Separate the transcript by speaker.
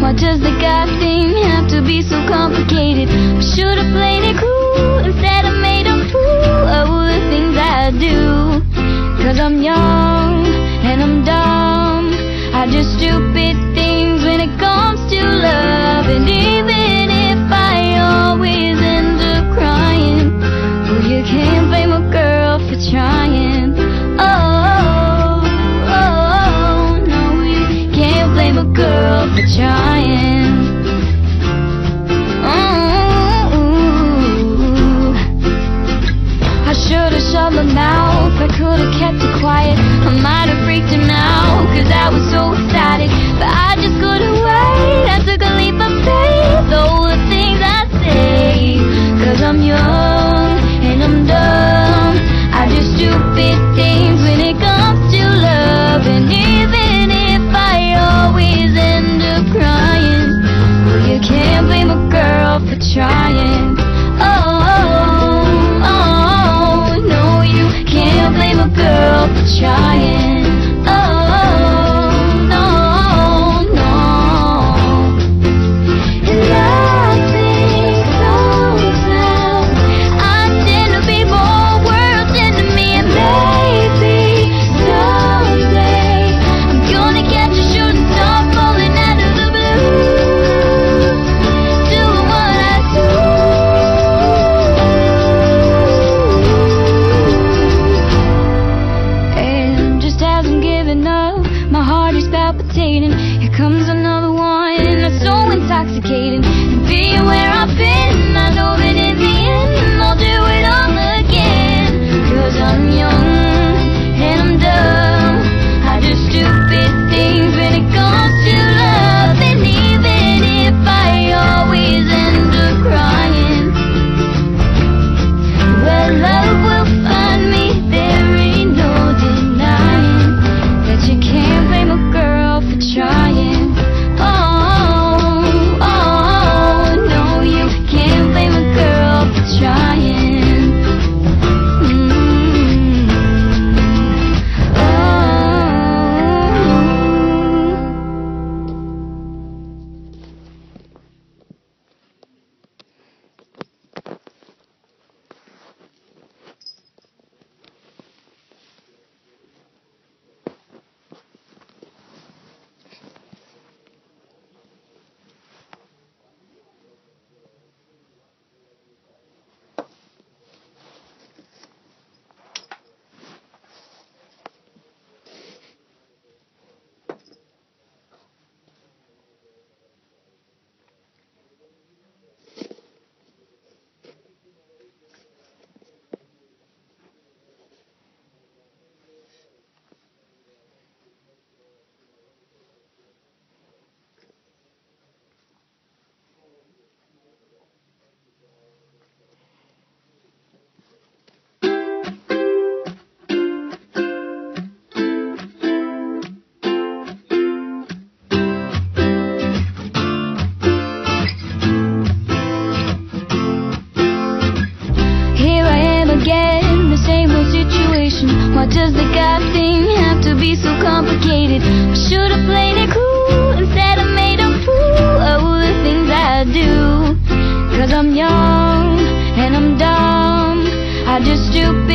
Speaker 1: Why does the God thing have to be so complicated? I should've played it cool instead of made a fool of all the things I do. 'Cause I'm young and I'm dumb, I do stupid things when it comes to love. And even if I always end up crying, well, you can't blame a girl for trying. Oh, no, you can't blame a girl for trying. I should've shut my mouth, I could've kept it quiet. I might've freaked him out, 'cause I was so excited. But I just couldn't wait, I took a leap of faith. All the things I say, 'cause I'm young and I'm dumb, I do stupid things when it comes to love. And even if I always end up crying, well, you can't blame a girl for trying. Blame a girl for trying. Oh, no, no. And I think sometimes I tend to be more words into me. And maybe someday I'm gonna catch a shooting star falling out of the blue, doing what I do. My heart is palpitating. Here comes another one, and it's so intoxicating. And being where I've been, I know that in the end I'll do it all again. 'Cause I'm young and I'm dumb, I do stupid things when it comes to love. And even if I always end up crying, well, love will find me. There ain't no denying that you can't blame a girl for trying. Oh, no, you can't blame a girl for trying. Why does the God thing have to be so complicated? I should've played it cool instead of made a fool of all the things I do. 'Cause I'm young and I'm dumb, I do stupid